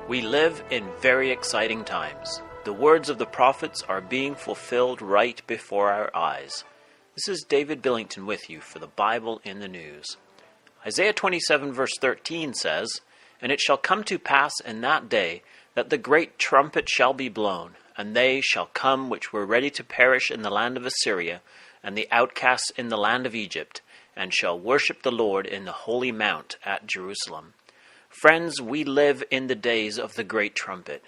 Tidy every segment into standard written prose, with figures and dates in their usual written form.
We live in very exciting times. The words of the prophets are being fulfilled right before our eyes. This is David Billington with you for the Bible in the News. Isaiah 27 verse 13 says, "And it shall come to pass in that day that the great trumpet shall be blown, and they shall come which were ready to perish in the land of Assyria, and the outcasts in the land of Egypt, and shall worship the Lord in the holy mount at Jerusalem." Friends, we live in the days of the great trumpet.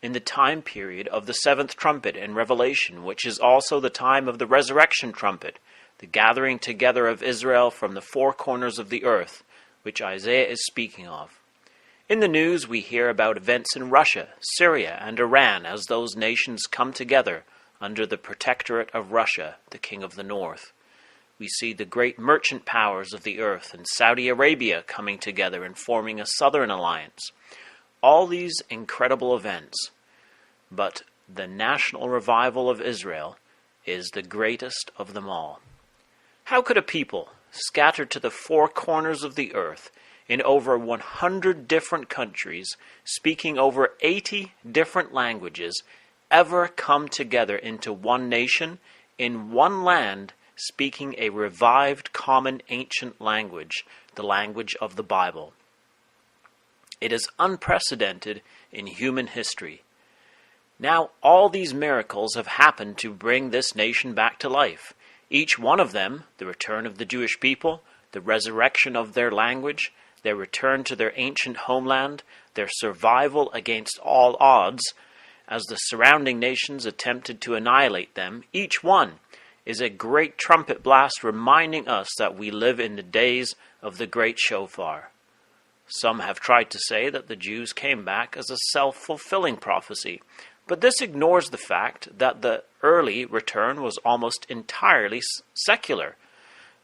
In the time period of the seventh trumpet in Revelation, which is also the time of the resurrection trumpet, the gathering together of Israel from the four corners of the earth, which Isaiah is speaking of. In the news, we hear about events in Russia, Syria, and Iran as those nations come together under the protectorate of Russia, the king of the north. We see the great merchant powers of the earth and Saudi Arabia coming together and forming a southern alliance. All these incredible events. But the national revival of Israel is the greatest of them all. How could a people scattered to the four corners of the earth in over 100 different countries, speaking over 80 different languages, ever come together into one nation, in one land, speaking a revived common ancient language, the language of the Bible? It is unprecedented in human history. Now, all these miracles have happened to bring this nation back to life. Each one of them, the return of the Jewish people, the resurrection of their language, their return to their ancient homeland, their survival against all odds, as the surrounding nations attempted to annihilate them, each one is a great trumpet blast reminding us that we live in the days of the great shofar. Some have tried to say that the Jews came back as a self-fulfilling prophecy, but this ignores the fact that the early return was almost entirely secular.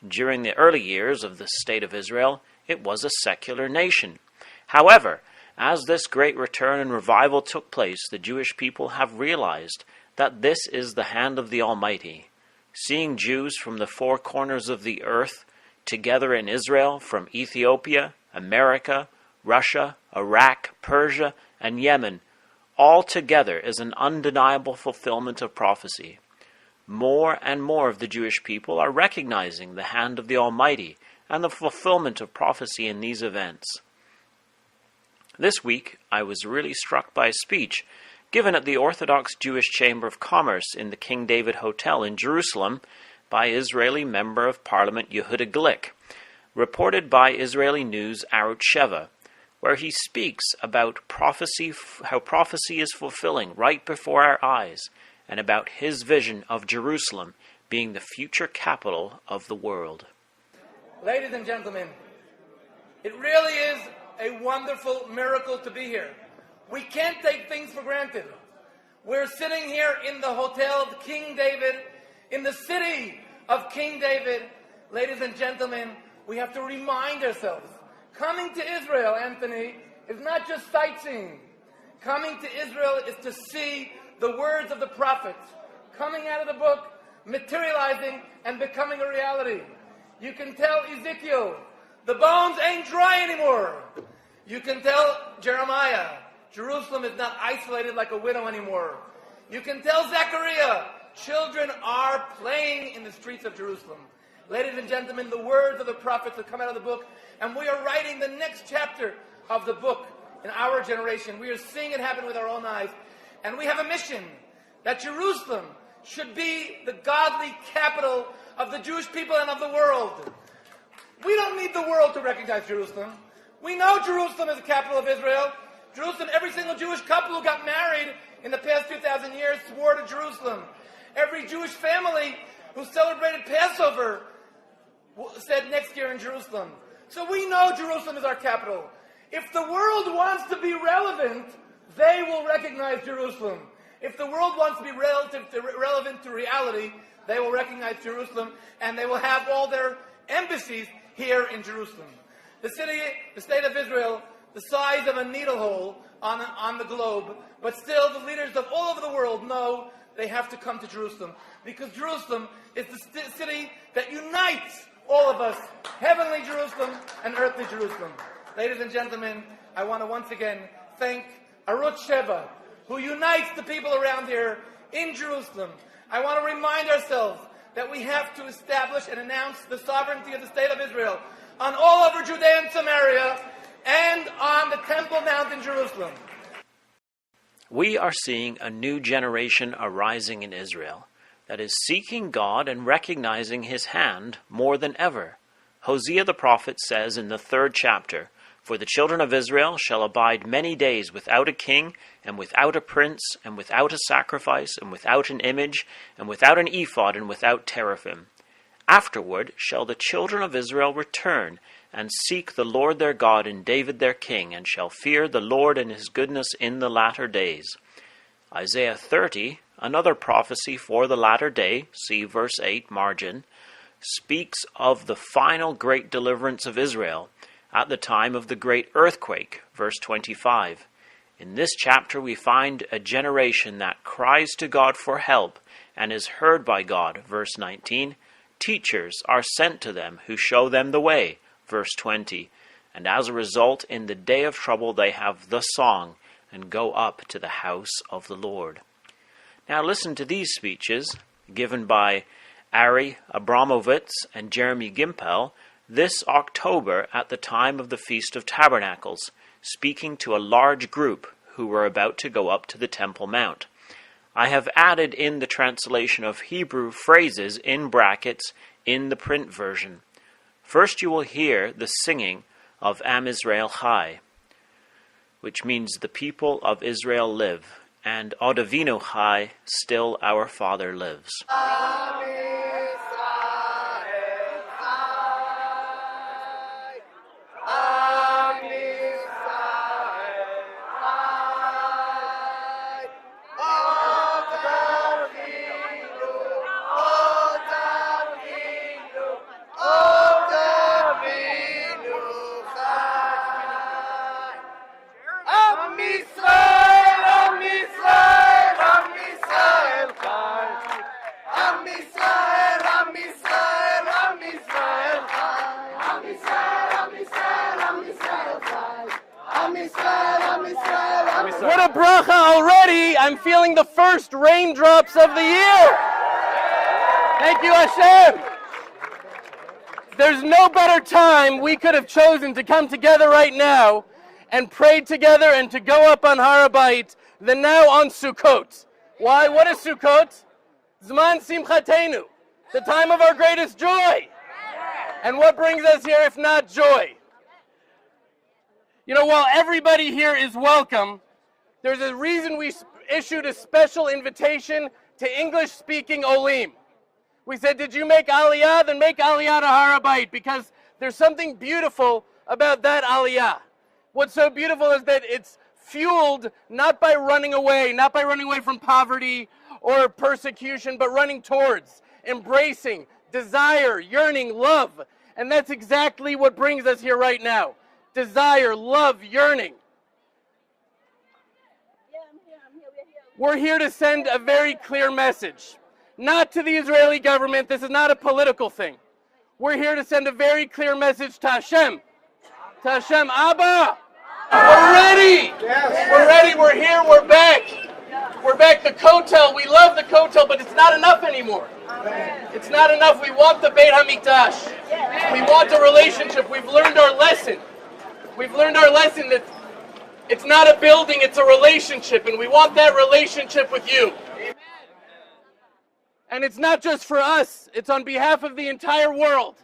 During the early years of the state of Israel, it was a secular nation. However, as this great return and revival took place, the Jewish people have realized that this is the hand of the Almighty. Seeing Jews from the four corners of the earth together in Israel, from Ethiopia, America, Russia, Iraq, Persia, and Yemen, all together is an undeniable fulfillment of prophecy. More and more of the Jewish people are recognizing the hand of the Almighty and the fulfillment of prophecy in these events. This week, I was really struck by a speech given at the Orthodox Jewish Chamber of Commerce in the King David Hotel in Jerusalem by Israeli Member of Parliament Yehuda Glick, reported by Israeli News Arutz Sheva, where he speaks about prophecy, how prophecy is fulfilling right before our eyes, and about his vision of Jerusalem being the future capital of the world. Ladies and gentlemen, it really is a wonderful miracle to be here. We can't take things for granted. We're sitting here in the Hotel of King David, in the city of King David. Ladies and gentlemen, we have to remind ourselves, coming to Israel, Anthony, is not just sightseeing. Coming to Israel is to see the words of the prophets coming out of the book, materializing and becoming a reality. You can tell Ezekiel, the bones ain't dry anymore. You can tell Jeremiah, Jerusalem is not isolated like a widow anymore. You can tell Zechariah, children are playing in the streets of Jerusalem. Ladies and gentlemen, the words of the prophets have come out of the book, and we are writing the next chapter of the book in our generation. We are seeing it happen with our own eyes. And we have a mission that Jerusalem should be the godly capital of the Jewish people and of the world. We don't need the world to recognize Jerusalem. We know Jerusalem is the capital of Israel. Jerusalem, every single Jewish couple who got married in the past 2,000 years swore to Jerusalem. Every Jewish family who celebrated Passover said next year in Jerusalem. So we know Jerusalem is our capital. If the world wants to be relevant, they will recognize Jerusalem. If the world wants to be relevant to reality, they will recognize Jerusalem, and they will have all their embassies here in Jerusalem. The state of Israel, the size of a needle hole on the globe, but still the leaders of all over the world know they have to come to Jerusalem, because Jerusalem is the city that unites all of us, heavenly Jerusalem and earthly Jerusalem. Ladies and gentlemen, I want to once again thank Arut Sheva, who unites the people around here in Jerusalem. I want to remind ourselves that we have to establish and announce the sovereignty of the State of Israel on all over Judea and Samaria and on the Temple Mount in Jerusalem. We are seeing a new generation arising in Israel that is seeking God and recognizing His hand more than ever. Hosea the prophet says in the 3rd chapter, "For the children of Israel shall abide many days without a king, and without a prince, and without a sacrifice, and without an image, and without an ephod, and without teraphim. Afterward shall the children of Israel return, and seek the Lord their God in David their king, and shall fear the Lord and His goodness in the latter days." Isaiah 30, another prophecy for the latter day, see verse 8, margin, speaks of the final great deliverance of Israel at the time of the great earthquake, verse 25. In this chapter we find a generation that cries to God for help and is heard by God, verse 19. Teachers are sent to them who show them the way, verse 20. And as a result, in the day of trouble they have the song and go up to the house of the Lord. Now listen to these speeches given by Ari Abramovitz and Jeremy Gimpel this October at the time of the Feast of Tabernacles, speaking to a large group who were about to go up to the Temple Mount. I have added in the translation of Hebrew phrases in brackets in the print version. First you will hear the singing of Am Israel Chai, which means the people of Israel live, and Od Avinu Chai, still our Father lives. What a bracha already! I'm feeling the first raindrops of the year! Thank you, Hashem! There's no better time we could have chosen to come together right now and pray together and to go up on Har HaBayit than now on Sukkot. Why? What is Sukkot? Zman Simchatenu, the time of our greatest joy. And what brings us here if not joy? You know, while everybody here is welcome, there's a reason we issued a special invitation to English-speaking Olim. We said, did you make Aliyah? Then make Aliyah to Har HaBayit, because there's something beautiful about that Aliyah. What's so beautiful is that it's fueled not by running away from poverty or persecution, but running towards, embracing, desire, yearning, love. And that's exactly what brings us here right now. Desire, love, yearning. We're here to send a very clear message. Not to the Israeli government. This is not a political thing. We're here to send a very clear message to Hashem. To Hashem, Abba! We're ready! Yes. We're ready, we're here, we're back. We're back. The Kotel, we love the Kotel, but it's not enough anymore. It's not enough. We want the Beit HaMikdash. We want a relationship. We've learned our lesson. We've learned our lesson that it's not a building, it's a relationship, and we want that relationship with you. And it's not just for us, it's on behalf of the entire world.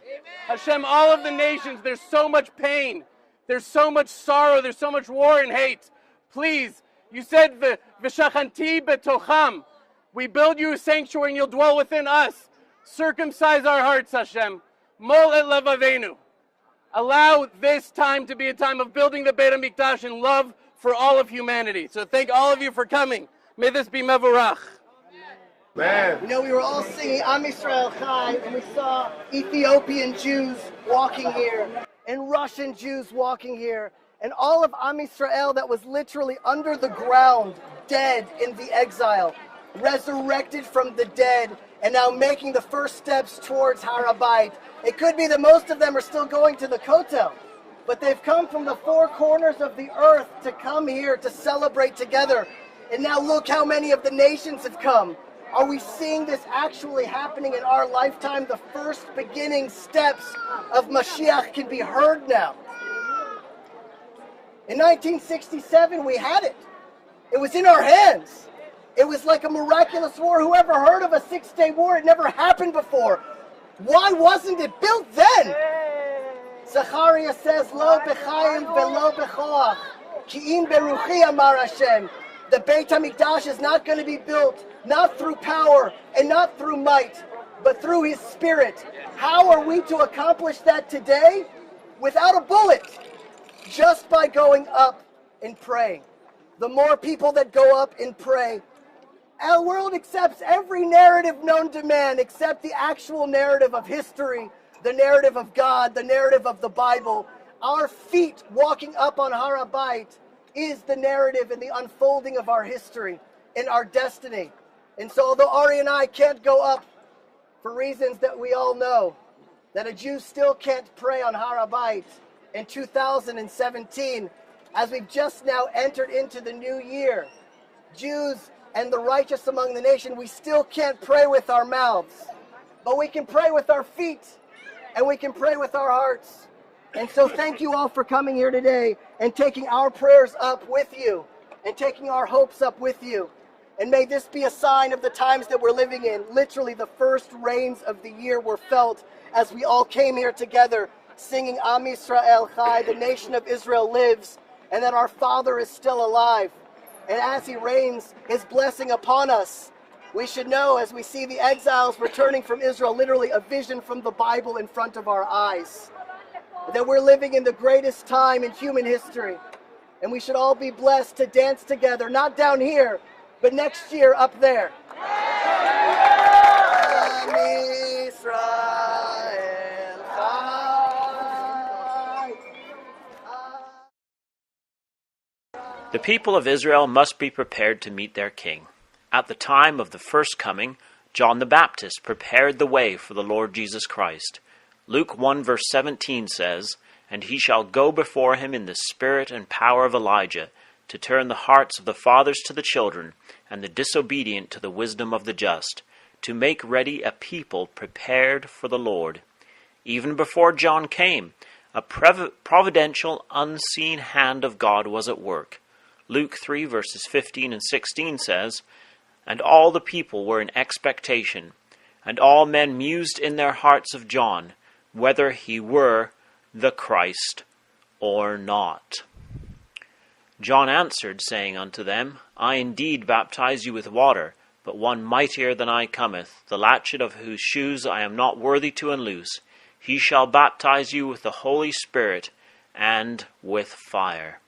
Hashem, all of the nations, there's so much pain, there's so much sorrow, there's so much war and hate. Please, you said, V'shachanti betocham, we build you a sanctuary and you'll dwell within us. Circumcise our hearts, Hashem. Mol et levavenu. Allow this time to be a time of building the Beit HaMikdash in love for all of humanity. So thank all of you for coming. May this be mevorach. Man. You know, we were all singing Am Israel Chai, and we saw Ethiopian Jews walking here, and Russian Jews walking here, and all of Am Israel that was literally under the ground, dead in the exile, resurrected from the dead, and now making the first steps towards Har HaBayit. It could be that most of them are still going to the Kotel. but they've come from the four corners of the earth to come here to celebrate together. And now look how many of the nations have come. Are we seeing this actually happening in our lifetime? The first beginning steps of Mashiach can be heard now. In 1967, we had it. It was in our hands. It was like a miraculous war. Whoever heard of a 6-day war? It never happened before. Why wasn't it built then? Zechariah says, Lo b'chaim velo b'choach, ki im beruchi amar Hashem. The Beit HaMikdash is not going to be built, not through power and not through might, but through His Spirit. How are we to accomplish that today? Without a bullet, just by going up and praying. The more people that go up and pray, our world accepts every narrative known to man except the actual narrative of history, the narrative of God, the narrative of the Bible. Our feet walking up on Har HaBayit is the narrative and the unfolding of our history and our destiny. And so although Ari and I can't go up for reasons that we all know, that a Jew still can't pray on Har HaBayit in 2017, as we've just now entered into the new year, Jews and the righteous among the nation, we still can't pray with our mouths, but we can pray with our feet and we can pray with our hearts. And so thank you all for coming here today and taking our prayers up with you and taking our hopes up with you. And may this be a sign of the times that we're living in. Literally the first rains of the year were felt as we all came here together singing Am Yisrael Chai, the nation of Israel lives, and that our Father is still alive. And as He rains His blessing upon us, we should know as we see the exiles returning from Israel, literally a vision from the Bible in front of our eyes, that we're living in the greatest time in human history. And we should all be blessed to dance together, not down here, but next year up there. Am Yisrael Chai. The people of Israel must be prepared to meet their king. At the time of the first coming, John the Baptist prepared the way for the Lord Jesus Christ. Luke 1 verse 17 says, And he shall go before him in the spirit and power of Elijah, to turn the hearts of the fathers to the children, and the disobedient to the wisdom of the just, to make ready a people prepared for the Lord. Even before John came, a providential, unseen hand of God was at work. Luke 3 verses 15 and 16 says, And all the people were in expectation, and all men mused in their hearts of John, whether he were the Christ or not. John answered, saying unto them, I indeed baptize you with water, but one mightier than I cometh, the latchet of whose shoes I am not worthy to unloose. He shall baptize you with the Holy Spirit and with fire.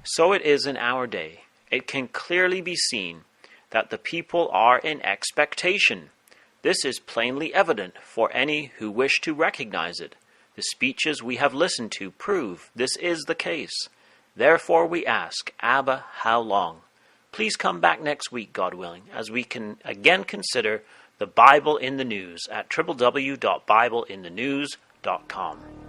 So it is in our day. It can clearly be seen that the people are in expectation. This is plainly evident for any who wish to recognize it. The speeches we have listened to prove this is the case. Therefore we ask, Abba, how long? Please come back next week, God willing, as we can again consider the Bible in the News at www.bibleinthenews.com.